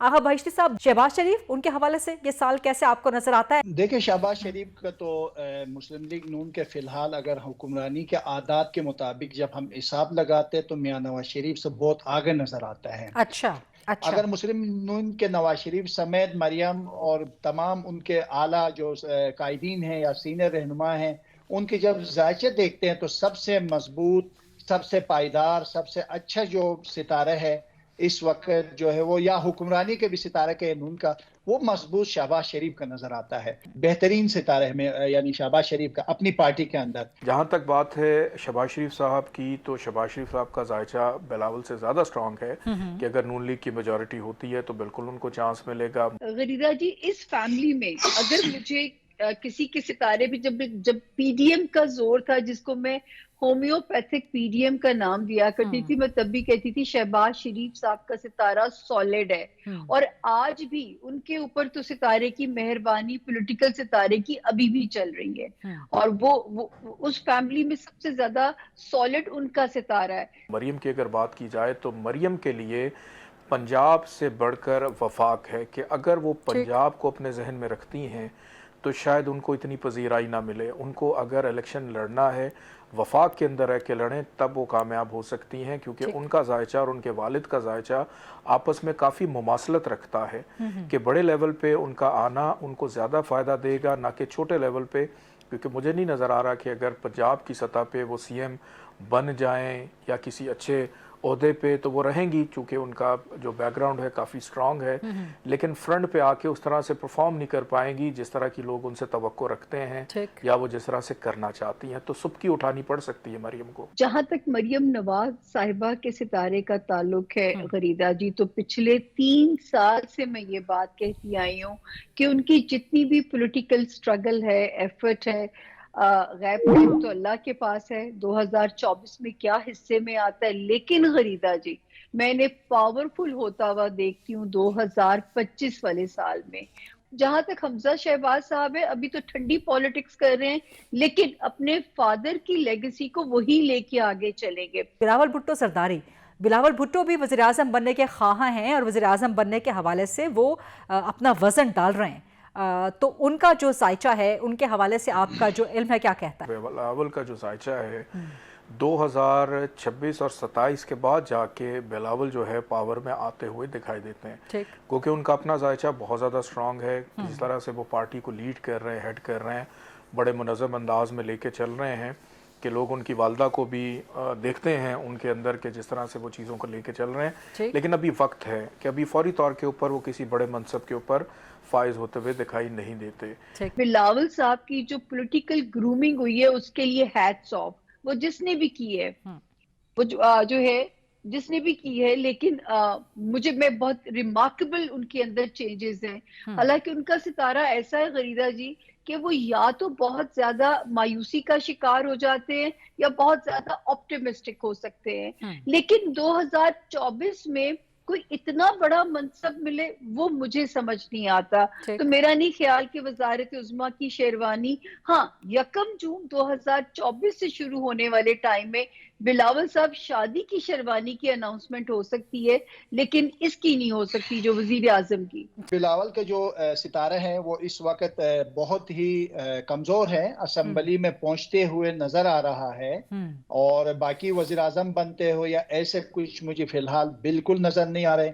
आहा बहिश्ती साहब, शहबाज शरीफ उनके हवाले से ये साल कैसे आपको नजर आता है? देखिए, शहबाज शरीफ का तो मुस्लिम लीग नून के फिलहाल अगर हुक्मरानी के आदात के मुताबिक जब हम हिसाब लगाते हैं तो मियां नवाज शरीफ से बहुत आगे नजर आता है। अच्छा। अच्छा। अगर मुस्लिम नून के नवाज शरीफ समेत मरियम और तमाम उनके आला जो कायदीन हैं या सीनियर रहनुमा हैं, उनके जब जायचे देखते हैं तो सबसे मजबूत, सबसे पायदार, सबसे अच्छा जो सितारा है इस वक्त जो है वो, या हुक्मरानी के भी सितारे के नून का, वो मजबूत शहबाज शरीफ का नजर आता है। बेहतरीन सितारे में यानी शहबाज शरीफ का अपनी पार्टी के अंदर। जहाँ तक बात है शहबाज शरीफ साहब की, तो शहबाज शरीफ साहब का जायचा बिलावल से ज़्यादा स्ट्रॉन्ग है कि अगर नून लीग की मेजॉरिटी होती है तो बिल्कुल उनको चांस मिलेगा। गरीदा जी, इस फैमिली में अगर मुझे किसी के सितारे भी जब जब पीडीएम का जोर था, जिसको मैं होम्योपैथिक पीडीएम का नाम दिया करती थी, मैं तब भी कहती थी शहबाज शरीफ साहब का सितारा सॉलिड है। और आज भी उनके ऊपर तो सितारे की मेहरबानी पॉलिटिकल सितारे की अभी भी चल रही है। और वो उस फैमिली में सबसे ज्यादा सॉलिड उनका सितारा है। मरियम की अगर बात की जाए तो मरियम के लिए पंजाब से बढ़कर वफाक है कि अगर वो पंजाब को अपने जहन में रखती हैं तो शायद उनको इतनी पजीराई ना मिले। उनको अगर इलेक्शन लड़ना है वफाक के अंदर रह के लड़ें तब वो कामयाब हो सकती हैं, क्योंकि उनका जायचा और उनके वालिद का जायचा आपस में काफ़ी मुमासलत रखता है कि बड़े लेवल पे उनका आना उनको ज़्यादा फ़ायदा देगा ना कि छोटे लेवल पे। क्योंकि मुझे नहीं नज़र आ रहा कि अगर पंजाब की सतह पे वो सीएम बन जाएं या किसी अच्छे ओहदे पे तो वो रहेंगी, चूँकि उनका जो बैकग्राउंड है काफ़ी स्ट्रॉन्ग है, लेकिन फ्रंट पे आके उस तरह से परफॉर्म नहीं कर पाएंगी जिस तरह की लोग उनसे तवक्को रखते हैं या वो जिस तरह से करना चाहती हैं। तो सुबकी उठानी पड़ सकती है मरियम को। जहां तक मरियम नवाज साहिबा के सितारे का ताल्लुक है गरीदा जी, तो पिछले 3 साल से मैं ये बात कहती आई हूँ कि उनकी जितनी भी पॉलिटिकल स्ट्रगल है, एफर्ट है, गैब टाइम तो अल्लाह के पास है 2024 में क्या हिस्से में आता है। लेकिन गरीदा जी, मैंने पावरफुल होता हुआ देखती हूँ 2025 वाले साल में। जहां तक हमजा शहबाज साहब है, अभी तो ठंडी पॉलिटिक्स कर रहे हैं, लेकिन अपने फादर की लेगेसी को वही लेके आगे चलेंगे। बिलावल भुट्टो सरदारी, बिलावल भुट्टो भी वज़ीर आज़म बनने के ख्वाहां हैं और वज़ीर आज़म बनने के हवाले से वो अपना वजन डाल रहे हैं। तो उनका जो जायचा है उनके हवाले से आपका जो इल्म है क्या कहता है? बिलावल का जो जायचा है 2026 और 27 के बाद जाके बिलावल जो है पावर में आते हुए दिखाई देते हैं, क्योंकि उनका अपना जायचा बहुत ज़्यादा स्ट्रॉन्ग है। जिस तरह से वो पार्टी को लीड कर रहे हैं, हेड कर रहे हैं, बड़े मुनज़्ज़म अंदाज में लेके चल रहे हैं कि लोग उनकी वालदा को भी देखते हैं उनके अंदर के जिस तरह से वो चीज़ों को लेके चल रहे हैं। लेकिन अभी वक्त है कि अभी फौरी तौर के ऊपर वो किसी बड़े मनसब के ऊपर फाइज होते हुए दिखाई नहीं देते। बिलावल साहब की जो पॉलिटिकल ग्रूमिंग हुई है उसके लिए हैट्स ऑफ, वो जिसने भी की है, वो जो है जिसने भी की है। लेकिन मैं बहुत रिमार्केबल उनके अंदर चेंजेस हैं। हालांकि उनका सितारा ऐसा है गरीदा जी कि वो या तो बहुत ज्यादा मायूसी का शिकार हो जाते हैं या बहुत ज्यादा ऑप्टिमिस्टिक हो सकते हैं। लेकिन 2024 में कोई इतना बड़ा मनसब मिले वो मुझे समझ नहीं आता। तो मेरा नहीं ख्याल कि वजारत उज़्मा की शेरवानी, हाँ, 1 जून 2024 से शुरू होने वाले टाइम में बिलावल साहब शादी की शेरवानी की अनाउंसमेंट हो सकती है, लेकिन इसकी नहीं हो सकती जो वजीर आजम की। बिलावल के जो सितारे हैं वो इस वक्त बहुत ही कमजोर है, असेंबली में पहुंचते हुए नजर आ रहा है, और बाकी वजीर आजम बनते हो या ऐसे कुछ मुझे फिलहाल बिल्कुल नजर नहीं आ रहे।